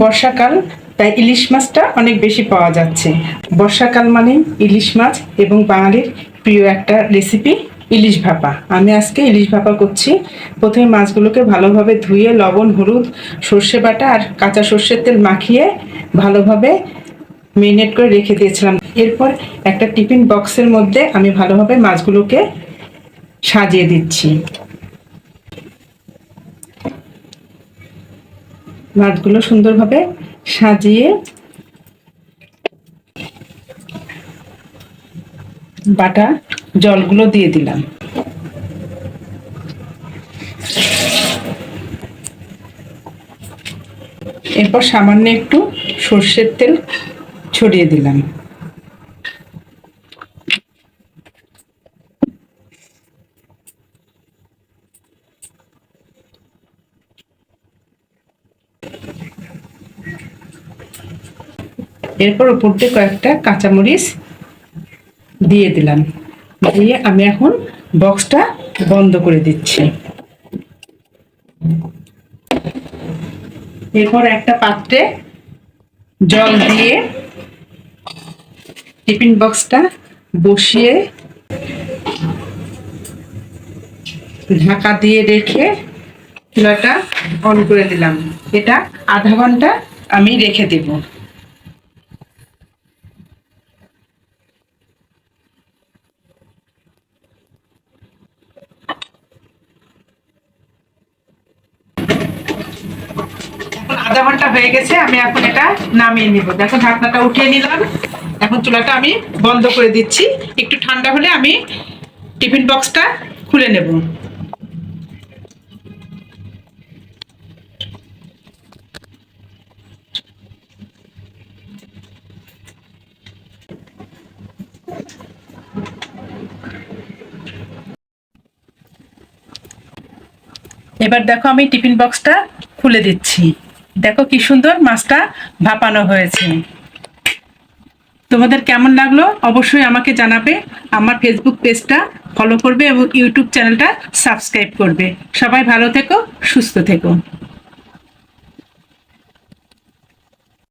বর্ষাকাল, তাই ইলিশ মাছটা অনেক বেশি পাওয়া যাচ্ছে। বর্ষাকাল মানে ইলিশ মাছ এবং বাঙালির প্রিয় একটা রেসিপি ইলিশ ভাপা। আমি আজকে ইলিশ ভাপা করছি। প্রথমে মাছগুলোকে ভালোভাবে ধুয়ে লবণ, হলুদ, সর্ষে বাটা আর কাঁচা সর্ষের তেল মাখিয়ে ভালোভাবে মেরিনেট করে রেখে দিয়েছিলাম। এরপর একটা টিফিন বক্সের মধ্যে আমি ভালোভাবে মাছগুলোকে সাজিয়ে দিচ্ছি। মাছগুলো সুন্দরভাবে সাজিয়ে বাটা জলগুলো দিয়ে দিলাম। এরপর সামান্য একটু সর্ষের তেল ছড়িয়ে দিলাম। এরপর উপর দিয়ে কয়েকটা কাঁচামরিচ দিয়ে দিলাম। দিয়ে আমি এখন বক্সটা বন্ধ করে দিচ্ছি। এরপর একটা পাত্রে জল দিয়ে টিফিন বক্সটা বসিয়ে ঢাকা দিয়ে রেখে চুলাটা অন করে দিলাম। এটা আধা ঘন্টা আমি রেখে দেব। আধা ঘন্টা হয়ে গেছে, আমি এখন এটা নামিয়ে নিব। দেখো ঢাকনাটা উঠিয়ে নিলাম। এখন চুলাটা আমি বন্ধ করে দিচ্ছি। একটু ঠান্ডা হলে আমি টিফিন বক্সটা খুলে নেব। এবার দেখো আমি টিফিন বক্সটা খুলে দিচ্ছি। দেখো কি সুন্দর মাছটা ভাপানো হয়েছে। তোমাদের কেমন লাগলো অবশ্যই আমাকে জানাবে। আমার ফেসবুক পেজটা ফলো করবে এবং ইউটিউব চ্যানেলটা সাবস্ক্রাইব করবে। সবাই ভালো থেকো, সুস্থ থেকো।